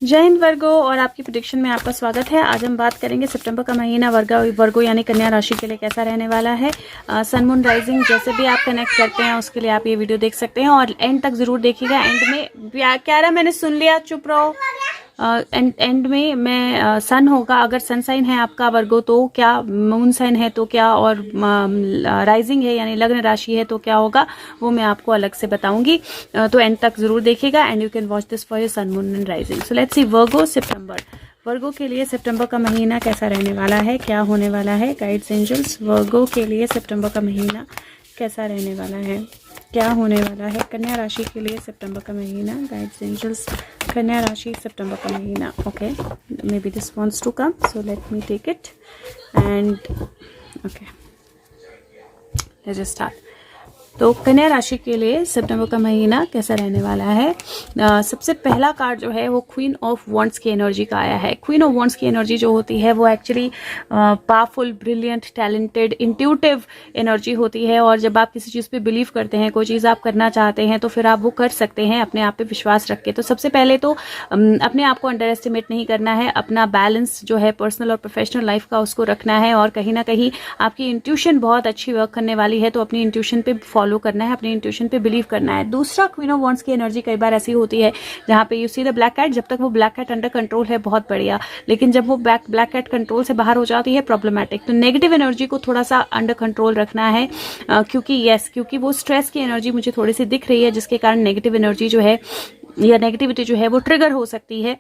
जय हिंद वर्गो और आपकी प्रेडिक्शन में आपका स्वागत है। आज हम बात करेंगे सितंबर का महीना वर्गो यानी कन्या राशि के लिए कैसा रहने वाला है। सन मून राइजिंग जैसे भी आप कनेक्ट करते हैं उसके लिए आप ये वीडियो देख सकते हैं और एंड तक जरूर देखिएगा। एंड में क्या रहा, मैंने सुन लिया, चुप रहो। एंड में मैं सन होगा, अगर सन साइन है आपका वर्गो तो क्या, मून साइन है तो क्या, और राइजिंग है यानी लग्न राशि है तो क्या होगा, वो मैं आपको अलग से बताऊंगी। तो एंड तक जरूर देखिएगा and you can watch this for your sun moon and rising. So let's see Virgo सितंबर। वर्गो के लिए सितंबर का महीना कैसा रहने वाला है, क्या होने वाला है। गाइड्स एंजल्स, वर्गो के लिए सितंबर का महीना कैसा रहने वाला है, क्या होने वाला है। कन्या राशि के लिए सितंबर का महीना, गाइड्स एंजल्स, कन्या राशि सितंबर का महीना। Okay, maybe this wants to come, so let me take it and okay let's start. तो कन्या राशि के लिए सितंबर का महीना कैसा रहने वाला है। सबसे पहला कार्ड जो है वो क्वीन ऑफ वॉन्ड्स की एनर्जी का आया है। क्वीन ऑफ वॉन्ड्स की एनर्जी जो होती है वो actually powerful, brilliant, talented, intuitive energy होती है। और जब आप किसी चीज़ पे बिलीव करते हैं, कोई चीज़ आप करना चाहते हैं तो फिर आप वो कर सकते हैं अपने आप पे विश्वास रख के। तो सबसे पहले तो अपने आप को अंडर एस्टिमेट नहीं करना है, अपना बैलेंस जो है पर्सनल और प्रोफेशनल लाइफ का उसको रखना है। और कहीं ना कहीं आपकी इंट्यूशन बहुत अच्छी वर्क करने वाली है, तो अपनी इंट्यूशन पे फॉलो करना है, अपनी इंट्यूशन पे बिलीव करना है। दूसरा, क्वीन ऑफ वॉन्ड्स की एनर्जी कई बार ऐसी होती है जहां पे you see the black cat. जब तक वो ब्लैक कैट अंडर कंट्रोल है बहुत बढ़िया, लेकिन जब वो ब्लैक कैट कंट्रोल से बाहर हो जाती है प्रॉब्लमैटिक। तो नेगेटिव एनर्जी को थोड़ा सा अंडर कंट्रोल रखना है, क्योंकि वो स्ट्रेस की एनर्जी मुझे थोड़ी सी दिख रही है, जिसके कारण नेगेटिव एनर्जी जो है या नेगेटिविटी जो है वो ट्रिगर हो सकती है।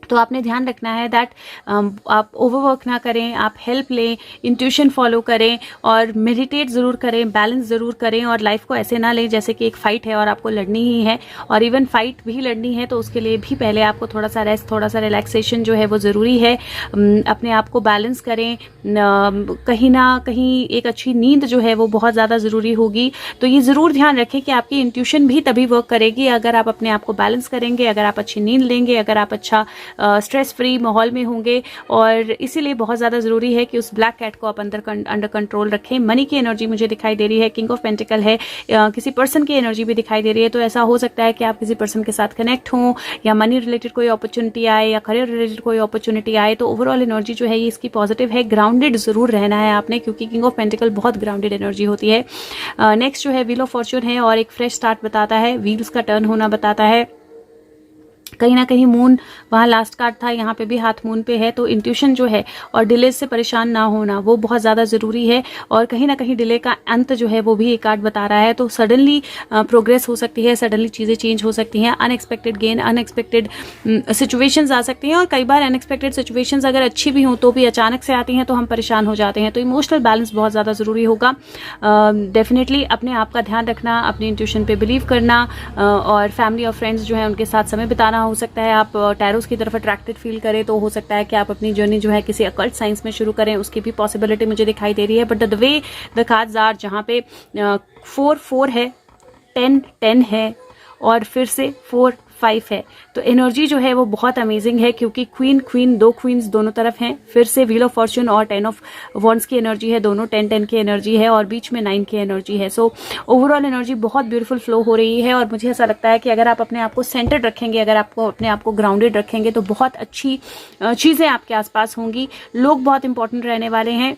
तो आपने ध्यान रखना है दैट आप ओवरवर्क ना करें, आप हेल्प लें, इंट्यूशन फॉलो करें और मेडिटेट ज़रूर करें, बैलेंस ज़रूर करें। और लाइफ को ऐसे ना लें जैसे कि एक फ़ाइट है और आपको लड़नी ही है, और इवन फाइट भी लड़नी है तो उसके लिए भी पहले आपको थोड़ा सा रेस्ट, थोड़ा सा रिलैक्सेशन जो है वो ज़रूरी है। अपने आप को बैलेंस करें, कहीं ना कहीं एक अच्छी नींद जो है वो बहुत ज़्यादा ज़रूरी होगी। तो ये ज़रूर ध्यान रखें कि आपकी इंट्यूशन भी तभी वर्क करेगी अगर आप अपने आप को बैलेंस करेंगे, अगर आप अच्छी नींद लेंगे, अगर आप अच्छा स्ट्रेस फ्री माहौल में होंगे। और इसीलिए बहुत ज़्यादा ज़रूरी है कि उस ब्लैक कैट को आप अंडर कंट्रोल रखें। मनी की एनर्जी मुझे दिखाई दे रही है, किंग ऑफ पेंटिकल है, किसी पर्सन की एनर्जी भी दिखाई दे रही है। तो ऐसा हो सकता है कि आप किसी पर्सन के साथ कनेक्ट हों, या मनी रिलेटेड कोई अपॉर्चुनिटी आए, या करियर रिलेटेड कोई अपॉर्चुनिटी आए। तो ओवरऑल एनर्जी जो है ये इसकी पॉजिटिव है। ग्राउंडेड ज़रूर रहना है आपने, क्योंकि किंग ऑफ पेंटिकल बहुत ग्राउंडेड एनर्जी होती है। नेक्स्ट जो है व्हील ऑफ फॉर्च्यून है और एक फ्रेश स्टार्ट बताता है, व्हील्स का टर्न होना बताता है। कहीं ना कहीं मून, वहाँ लास्ट कार्ड था, यहाँ पे भी हाथ मून पे है। तो इंट्यूशन जो है और डिले से परेशान ना होना वो बहुत ज़्यादा ज़रूरी है। और कहीं ना कहीं डिले का अंत जो है वो भी एक कार्ड बता रहा है। तो सडनली प्रोग्रेस हो सकती है, सडनली चीज़ें चेंज हो सकती हैं, अनएक्सपेक्टेड गेन, अनएक्सपेक्टेड सिचुएशंस आ सकती हैं। और कई बार अनएक्सपेक्टेड सिचुएशंस अगर अच्छी भी हों तो भी अचानक से आती हैं तो हम परेशान हो जाते हैं। तो इमोशनल बैलेंस बहुत ज़्यादा ज़रूरी होगा। डेफिनेटली अपने आप का ध्यान रखना, अपनी इंट्यूशन पे बिलीव करना, और फैमिली और फ्रेंड्स जो है उनके साथ समय बिताना। हो सकता है आप टैरोस की तरफ अट्रैक्टेड फील करें, तो हो सकता है कि आप अपनी जर्नी जो है किसी अकल्ट साइंस में शुरू करें, उसकी भी पॉसिबिलिटी मुझे दिखाई दे रही है। But the way the cards are, जहाँ पे 4-4 है, 10-10 है और फिर से 4-5 है, तो एनर्जी जो है वो बहुत अमेजिंग है। क्योंकि क्वीन दो क्वींस दोनों तरफ हैं, फिर से व्हील ऑफ फॉर्च्यून और 10 ऑफ वॉन्ड्स की एनर्जी है, दोनों 10-10 की एनर्जी है, और बीच में 9 की एनर्जी है। सो ओवरऑल एनर्जी बहुत ब्यूटीफुल फ्लो हो रही है। और मुझे ऐसा लगता है कि अगर आप अपने आप को सेंटर्ड रखेंगे, अगर आपको अपने आप को ग्राउंडेड रखेंगे, तो बहुत अच्छी चीज़ें आपके आसपास होंगी। लोग बहुत इंपॉर्टेंट रहने वाले हैं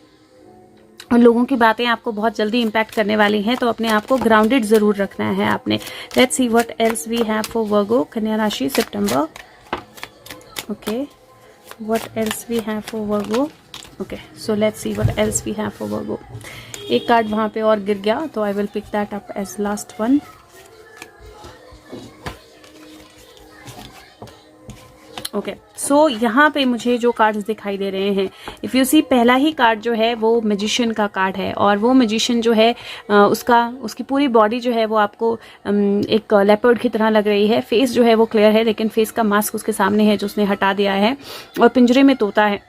और लोगों की बातें आपको बहुत जल्दी इम्पैक्ट करने वाली हैं। तो अपने आप को ग्राउंडेड जरूर रखना है आपने। Let's see what else we have for Virgo, कन्या राशि सितंबर। Okay, what else we have for Virgo. Okay, so let's see what else we have for Virgo. एक कार्ड वहां पे और गिर गया, तो I will pick that up as last one. Okay, so यहाँ पे मुझे जो कार्ड्स दिखाई दे रहे हैं, इफ़ यू सी, पहला ही कार्ड जो है वो मैजिशियन का कार्ड है। और वो मैजिशियन जो है उसकी पूरी बॉडी जो है वो आपको एक लेपर्ड की तरह लग रही है। फेस जो है वो क्लियर है, लेकिन फेस का मास्क उसके सामने है जो उसने हटा दिया है, और पिंजरे में तोता है।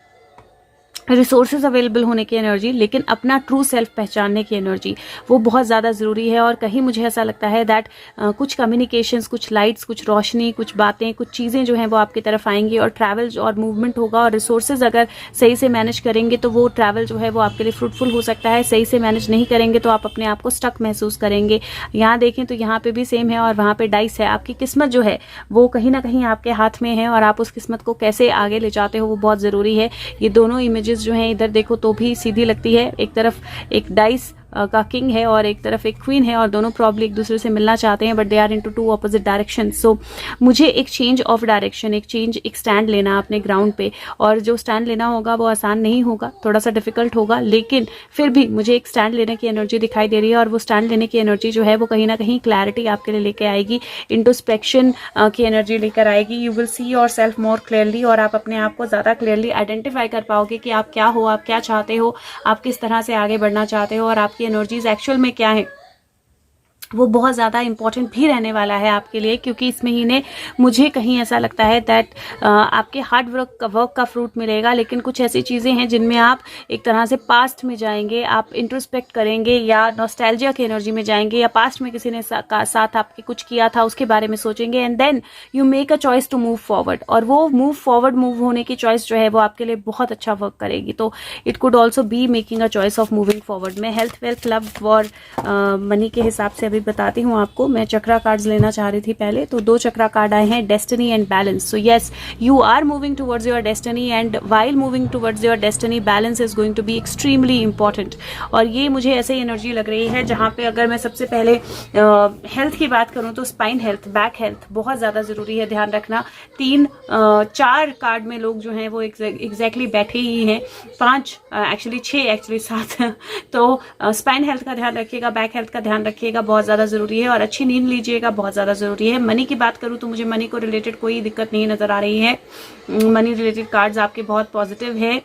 रिसोर्सेज अवेलेबल होने की एनर्जी, लेकिन अपना ट्रू सेल्फ पहचानने की एनर्जी, वो बहुत ज़्यादा ज़रूरी है। और कहीं मुझे ऐसा लगता है दैट कुछ कम्युनिकेशंस, कुछ लाइट्स, कुछ रोशनी, कुछ बातें, कुछ चीज़ें जो हैं वो आपकी तरफ आएंगी और ट्रैवल और मूवमेंट होगा। और रिसोर्सेज अगर सही से मैनेज करेंगे तो वो ट्रैवल जो है वो आपके लिए फ्रूटफुल हो सकता है। सही से मैनेज नहीं करेंगे तो आप अपने आप को स्टक महसूस करेंगे। यहाँ देखें तो यहाँ पे भी सेम है और वहाँ पे डाइस है। आपकी किस्मत जो है वो कहीं ना कहीं आपके हाथ में है और आप उस किस्मत को कैसे आगे ले जाते हो वो बहुत ज़रूरी है। ये दोनों इमेजेस जो हैं इधर देखो तो भी सीधी लगती है। एक तरफ एक डाइस का किंग है और एक तरफ एक क्वीन है और दोनों प्रॉब्ली एक दूसरे से मिलना चाहते हैं, but they are into two opposite direction. So मुझे एक चेंज ऑफ डायरेक्शन, एक स्टैंड लेना अपने ग्राउंड पे, और जो स्टैंड लेना होगा वो आसान नहीं होगा, थोड़ा सा डिफिकल्ट होगा, लेकिन फिर भी मुझे एक स्टैंड लेने की एनर्जी दिखाई दे रही है। और वो स्टैंड लेने की एनर्जी जो है वो कहीं ना कहीं क्लैरिटी आपके लिए लेके आएगी, इंट्रोस्पेक्शन की एनर्जी लेकर आएगी। You will see your self more clearly, और आप अपने आप को ज़्यादा क्लियरली आइडेंटिफाई कर पाओगे कि आप क्या हो, आप क्या चाहते हो, आप किस तरह से आगे बढ़ना चाहते हो और आपकी एनर्जीज एक्चुअल में क्या है। वो बहुत ज़्यादा इंपॉर्टेंट भी रहने वाला है आपके लिए, क्योंकि इस महीने मुझे कहीं ऐसा लगता है दैट आपके हार्ड वर्क का फ्रूट मिलेगा। लेकिन कुछ ऐसी चीज़ें हैं जिनमें आप एक तरह से पास्ट में जाएंगे, आप इंट्रोस्पेक्ट करेंगे या नॉस्टैल्जिया की एनर्जी में जाएंगे, या पास्ट में किसी ने साथ आपके कुछ किया था उसके बारे में सोचेंगे, and then you make a choice to move forward. और वो मूव होने की चॉइस जो है वो आपके लिए बहुत अच्छा वर्क करेगी। तो it could also be making a choice of moving forward. मैं हेल्थ, वेल्थ, लव और मनी के हिसाब से अभी बताती हूँ आपको। मैं चक्रा कार्ड्स लेना चाह रही थी पहले, तो 2 चक्रा कार्ड आए हैं, destiny and balance. So yes, you are moving towards your destiny, and while moving towards your destiny balance is going to be extremely important. और ये मुझे ऐसे एनर्जी लग रही है जहाँ पे अगर मैं सबसे पहले हेल्थ की बात करूँ तो स्पाइन हेल्थ, बैक हेल्थ बहुत ज़्यादा ज़रूरी है, ध्यान रखना। 4 कार्ड में लोग जो हैं वो एग्जैक्टली बैठे ही हैं, 5 एक्चुअली 6 7 तो स्पाइन हेल्थ का ध्यान रखिएगा, बैक हेल्थ का ध्यान रखिएगा, बहुत ज़्यादा ज़रूरी है। और अच्छी नींद लीजिएगा, बहुत ज़्यादा ज़रूरी है। मनी की बात करूँ तो मुझे मनी को रिलेटेड कोई दिक्कत नहीं नज़र आ रही है। मनी रिलेटेड कार्ड्स आपके बहुत पॉजिटिव है।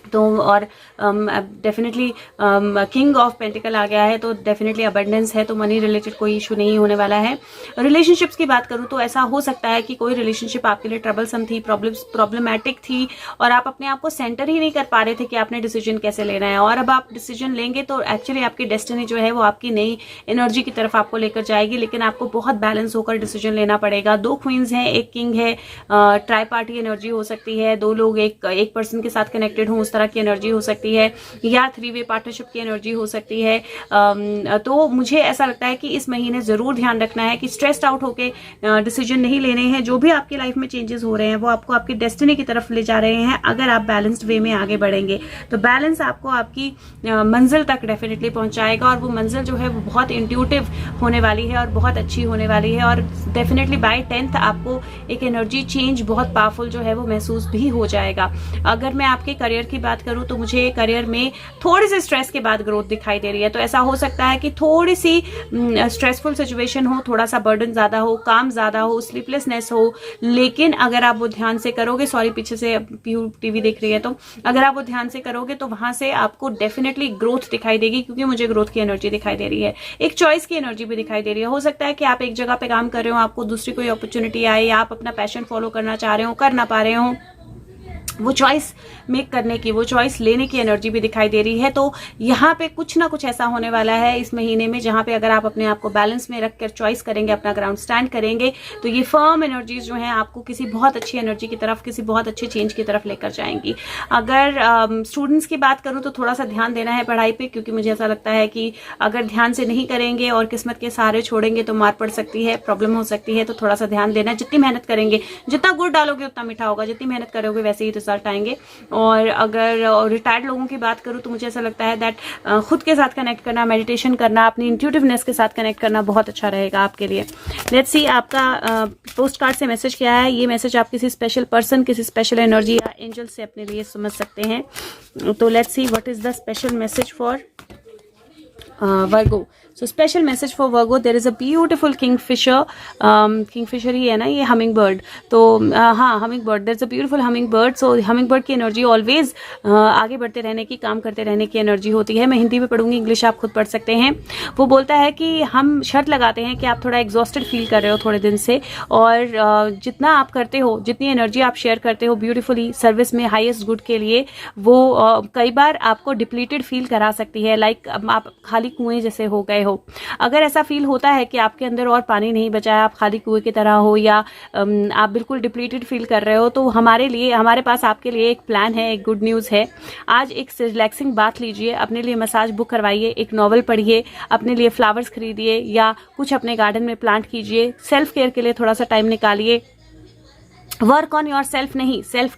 तो और डेफिनेटली किंग ऑफ पेंटिकल आ गया है, तो डेफिनेटली अबंडेंस है, तो मनी रिलेटेड कोई इशू नहीं होने वाला है। रिलेशनशिप्स की बात करूँ तो ऐसा हो सकता है कि कोई रिलेशनशिप आपके लिए ट्रबलसम थी, प्रॉब्लमैटिक थी, और आप अपने आप को सेंटर ही नहीं कर पा रहे थे कि आपने डिसीजन कैसे लेना है। और अब आप डिसीजन लेंगे तो एक्चुअली आपकी डेस्टिनी जो है वो आपकी नई एनर्जी की तरफ आपको लेकर जाएगी, लेकिन आपको बहुत बैलेंस होकर डिसीजन लेना पड़ेगा। 2 क्वींस हैं, एक किंग है, ट्राई पार्टी एनर्जी हो सकती है, 2 लोग एक पर्सन के साथ कनेक्टेड हों, उस तरह की एनर्जी हो सकती है, या 3 वे पार्टनरशिप की एनर्जी हो सकती है। तो मुझे ऐसा लगता है कि इस महीने जरूर ध्यान रखना है कि स्ट्रेस्ड आउट होके डिसीजन नहीं लेने हैं। जो भी आपकी लाइफ में चेंजेस हो रहे हैं वो आपको आपकी डेस्टिनी की तरफ ले जा रहे हैं अगर आप बैलेंस्ड वे में आगे बढ़ेंगे। तो बैलेंस आपको आपकी मंजिल तक डेफिनेटली पहुंचाएगा, और वो मंजिल जो है वो बहुत इंट्यूटिव होने वाली है और बहुत अच्छी होने वाली है। और डेफिनेटली बाय 10th आपको एक एनर्जी चेंज बहुत पावरफुल जो है वो महसूस भी हो जाएगा। अगर मैं आपके करियर की बात करूं तो मुझे करियर में थोड़ी सी स्ट्रेस के बाद ग्रोथ दिखाई दे रही है। तो ऐसा हो सकता है कि थोड़ी सी स्ट्रेसफुल सिचुएशन हो, थोड़ा सा बर्डन ज्यादा हो, काम ज्यादा हो, स्लीपलेसनेस हो, लेकिन अगर आप वो ध्यान से करोगे, सॉरी पीछे से पीयू टीवी देख रही है, तो अगर आप वो ध्यान से करोगे तो वहां से आपको डेफिनेटली ग्रोथ दिखाई देगी, क्योंकि मुझे ग्रोथ की एनर्जी दिखाई दे रही है। एक चॉइस की एनर्जी भी दिखाई दे रही है। हो सकता है कि आप एक जगह पे काम कर रहे हो, आपको दूसरी कोई अपॉर्चुनिटी आए, या आप अपना पैशन फॉलो करना चाह रहे हो, कर ना पा रहे हो, वो चॉइस मेक करने की, वो चॉइस लेने की एनर्जी भी दिखाई दे रही है। तो यहाँ पे कुछ ना कुछ ऐसा होने वाला है इस महीने में जहाँ पे अगर आप अपने आप को बैलेंस में रखकर चॉइस करेंगे, अपना ग्राउंड स्टैंड करेंगे, तो ये फर्म एनर्जीज जो हैं आपको किसी बहुत अच्छी एनर्जी की तरफ, किसी बहुत अच्छे चेंज की तरफ लेकर जाएंगी। अगर स्टूडेंट्स की बात करूँ तो थोड़ा सा ध्यान देना है पढ़ाई पे, क्योंकि मुझे ऐसा लगता है कि अगर ध्यान से नहीं करेंगे और किस्मत के सहारे छोड़ेंगे तो मार पड़ सकती है, प्रॉब्लम हो सकती है। तो थोड़ा सा ध्यान देना है। जितनी मेहनत करेंगे, जितना गुड़ डालोगे उतना मीठा होगा, जितनी मेहनत करोगे वैसे ही रिजल्ट आएंगे। और अगर रिटायर्ड लोगों की बात करूं तो मुझे ऐसा लगता है दैट खुद के साथ कनेक्ट करना, मेडिटेशन करना, अपनी इंट्यूटिवनेस के साथ कनेक्ट करना बहुत अच्छा रहेगा आपके लिए। लेट्स सी आपका पोस्ट कार्ड से मैसेज क्या है। ये मैसेज आप किसी स्पेशल पर्सन, किसी स्पेशल एनर्जी या एंजल से अपने लिए समझ सकते हैं। तो let's see what is the special message for Virgo. So special message for Virgo, there is a beautiful kingfisher, kingfisher ही है ना ये हमिंग बर्ड, तो हाँ humming bird, there is a beautiful humming bird. So humming bird की energy always आगे बढ़ते रहने की, काम करते रहने की एनर्जी होती है. मैं हिंदी में पढ़ूंगी, इंग्लिश आप खुद पढ़ सकते हैं. वो बोलता है कि हम शर्त लगाते हैं कि आप थोड़ा एग्जॉस्टेड फील कर रहे हो थोड़े दिन से, और जितना आप करते हो, जितनी एनर्जी आप शेयर करते हो ब्यूटीफुली सर्विस में हाईएस्ट गुड के लिए, वो कई बार आपको डिप्लीटेड फील करा सकती है. लाइक आप खाली कुएं जैसे हो गए हो. अगर ऐसा फील होता है कि आपके अंदर और पानी नहीं बचा है, आप खाली कुएं की तरह हो, या आप बिल्कुल डिप्लीटेड फील कर रहे हो, तो हमारे पास आपके लिए एक प्लान है, एक गुड न्यूज़ है. आज एक रिलैक्सिंग बात लीजिए, अपने लिए मसाज बुक करवाइए, एक नॉवल पढ़िए, अपने लिए फ्लावर्स खरीदिए, या कुछ अपने गार्डन में प्लांट कीजिए. सेल्फ केयर के लिए थोड़ा सा टाइम निकालिए. वर्क ऑन योर सेल्फ नहीं, सेल्फ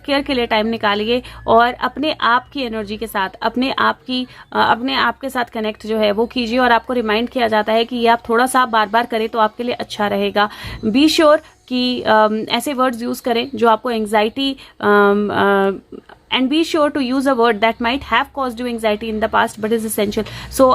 केयर के लिए टाइम निकालिए, और अपने आप की एनर्जी के साथ, अपने आप के साथ कनेक्ट जो है वो कीजिए. और आपको रिमाइंड किया जाता है कि ये आप थोड़ा सा बार बार करें तो आपके लिए अच्छा रहेगा. बी श्योर कि ऐसे वर्ड्स यूज करें जो आपको anxiety, and be sure to use a word that might have caused you anxiety in the past but is essential. So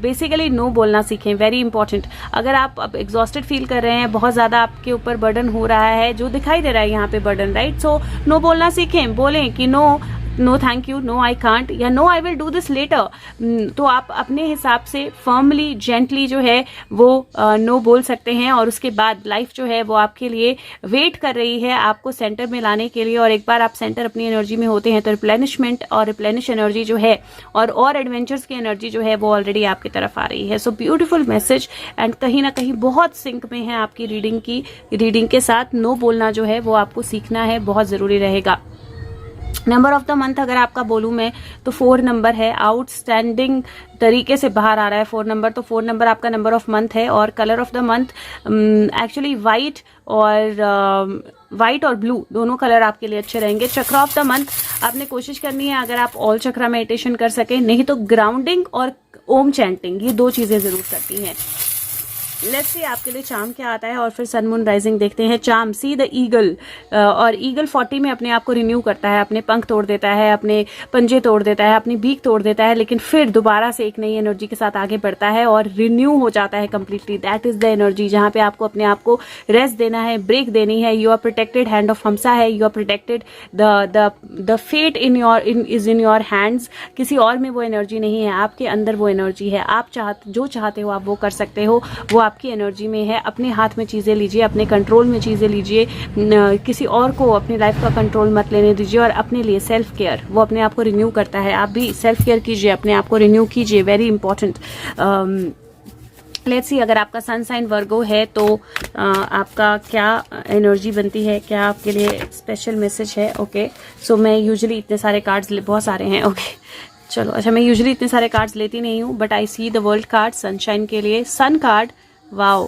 basically no बोलना सीखें, very important. अगर आप अब exhausted फील कर रहे हैं, बहुत ज़्यादा आपके ऊपर बर्डन हो रहा है, जो दिखाई दे रहा है यहाँ पे बर्डन, राइट, सो नो बोलना सीखें. बोलें कि no thank you, no I can't, या no I will do this later. तो आप अपने हिसाब से फर्मली, जेंटली जो है वो नो बोल सकते हैं. और उसके बाद लाइफ जो है वो आपके लिए वेट कर रही है आपको सेंटर में लाने के लिए. और एक बार आप सेंटर अपनी एनर्जी में होते हैं तो रिप्लेनिशमेंट और रिप्लेनिश एनर्जी जो है, और एडवेंचर्स की एनर्जी जो है वो ऑलरेडी आपकी तरफ आ रही है. सो ब्यूटीफुल मैसेज, एंड कहीं ना कहीं बहुत सिंक में है आपकी रीडिंग के साथ. नो बोलना जो है वो आपको सीखना है, बहुत ज़रूरी रहेगा. नंबर ऑफ द मंथ अगर आपका बोलूँ मैं तो 4 नंबर है. आउटस्टैंडिंग तरीके से बाहर आ रहा है 4 नंबर, तो 4 नंबर आपका नंबर ऑफ मंथ है. और colour of the month actually white और ब्लू दोनों कलर आपके लिए अच्छे रहेंगे. चक्र ऑफ द मंथ आपने कोशिश करनी है, अगर आप ऑल चक्रा मेडिटेशन कर सके, नहीं तो ग्राउंडिंग और ओम चैंटिंग, ये 2 चीजें जरूर करती हैं. लेट्स सी आपके लिए चार्म क्या आता है, और फिर सन मून राइजिंग देखते हैं. चार्म, सी द ईगल, और ईगल 40 में अपने आप को रिन्यू करता है, अपने पंख तोड़ देता है, अपने पंजे तोड़ देता है, अपनी बीक तोड़ देता है, लेकिन फिर दोबारा से एक नई एनर्जी के साथ आगे बढ़ता है और रिन्यू हो जाता है completely. That is the energy जहां पे आपको अपने आप को रेस्ट देना है, ब्रेक देनी है. You are protected, hand of Hamsa है, you are protected. The fate is in your hands. किसी और में वो एनर्जी नहीं है, आपके अंदर वो एनर्जी है. आप जो चाहते हो आप वो कर सकते हो, वो आपकी एनर्जी में है. अपने हाथ में चीजें लीजिए, अपने कंट्रोल में चीजें लीजिए. किसी और को अपनी लाइफ का कंट्रोल मत लेने दीजिए. और अपने लिए सेल्फ केयर, वो अपने आप को रिन्यू करता है. आप भी सेल्फ केयर कीजिए, अपने आप को रिन्यू कीजिए, वेरी इंपॉर्टेंट. लेट्स सी अगर आपका सन साइन वर्गो है तो आपका क्या एनर्जी बनती है, क्या आपके लिए स्पेशल मैसेज है. ओके, सो मैं यूजुअली इतने सारे कार्ड्स, बहुत सारे हैं. ओके चलो, अच्छा मैं यूजुअली इतने सारे कार्ड्स लेती नहीं हूँ, but I see the world card sunshine के लिए. Sun card, wow,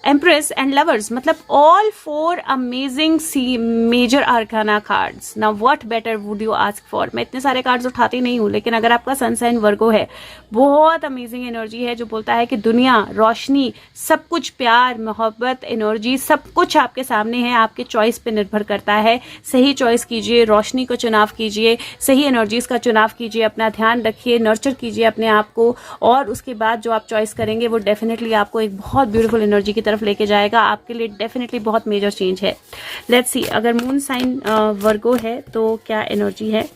empress and lovers, मतलब all 4 amazing see major arcana cards. Now what better would you ask for. मैं इतने सारे कार्ड्स उठाती नहीं हूँ, लेकिन अगर आपका सन साइन वर्गो है, बहुत अमेजिंग एनर्जी है जो बोलता है कि दुनिया, रोशनी, सब कुछ, प्यार, मोहब्बत, एनर्जी, सब कुछ आपके सामने है. आपके चॉइस पे निर्भर करता है. सही चॉइस कीजिए, रोशनी को चुनाव कीजिए, सही एनर्जीज का चुनाव कीजिए, अपना ध्यान रखिए, नर्चर कीजिए अपने आप को, और उसके बाद जो आप चॉइस करेंगे वो डेफिनेटली आपको एक बहुत ब्यूटीफुल एनर्जी की तरफ लेके जाएगा. आपके लिए डेफिनेटली बहुत मेजर चेंज है. लेट्स सी अगर मून साइन वर्गो है तो क्या एनर्जी है.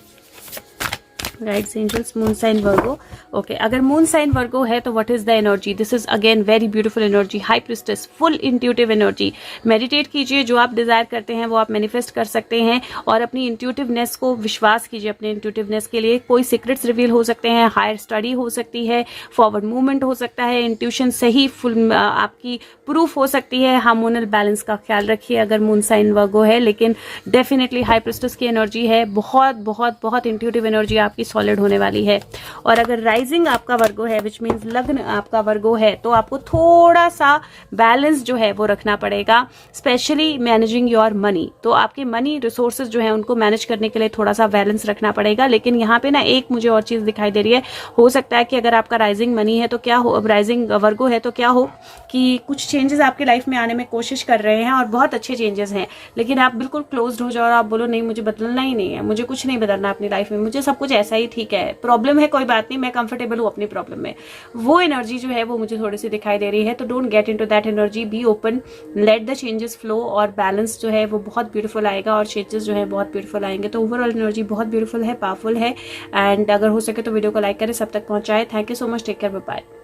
गाइड्स, एंजल्स, मून साइन वर्गो. ओके, अगर मून साइन वर्गो है तो what is the energy. This is again very beautiful energy, high priestess, full intuitive energy. Meditate कीजिए, जो आप डिजायर करते हैं वो आप मैनिफेस्ट कर सकते हैं. और अपनी इंट्यूटिवनेस को विश्वास कीजिए. अपने इंट्यूटिवनेस के लिए कोई सीक्रेट्स रिवील हो सकते हैं, हायर स्टडी हो सकती है, फॉरवर्ड मूवमेंट हो सकता है, इंट्यूशन सही फुल आपकी प्रूफ हो सकती है. हार्मोनल बैलेंस का ख्याल रखिए अगर मून साइन वर्गो है, लेकिन डेफिनेटली हाई प्रिस्टेस की एनर्जी है, बहुत बहुत बहुत इंट्यूटिव एनर्जी आपकी सॉलिड होने वाली है. और अगर राइजिंग आपका वर्गो है, विच मीन्स लग्न आपका वर्गो है, तो आपको थोड़ा सा बैलेंस जो है वो रखना पड़ेगा, स्पेशली मैनेजिंग योर मनी. तो आपके मनी रिसोर्सेज जो है उनको मैनेज करने के लिए थोड़ा सा बैलेंस रखना पड़ेगा. लेकिन यहाँ पे ना एक मुझे और चीज दिखाई दे रही है. हो सकता है कि अगर आपका राइजिंग मनी है तो क्या हो, राइजिंग वर्गो है तो क्या हो कि कुछ चेंजेस आपकी लाइफ में आने में कोशिश कर रहे हैं, और बहुत अच्छे चेंजेस हैं, लेकिन आप बिल्कुल क्लोज्ड हो जाओ और आप बोलो नहीं मुझे बदलना ही नहीं है, मुझे कुछ नहीं बदलना अपनी लाइफ में, मुझे सब कुछ ऐसा ऐसा ही ठीक है, प्रॉब्लम है कोई बात नहीं, मैं कंफर्टेबल हूँ अपनी प्रॉब्लम में, वो एनर्जी जो है वो मुझे थोड़ी सी दिखाई दे रही है। तो don't get into that energy, be open, let the changes flow, और बैलेंस जो है वो बहुत ब्यूटीफुल आएगा और चेंजेस जो है बहुत ब्यूटीफुल आएंगे। तो ओवरऑल एनर्जी बहुत ब्यूटीफुल है, पावरफुल है। एंड अगर हो सके तो वीडियो को लाइक करें, सब तक पहुंचाए। Thank you so much, take care, bye bye.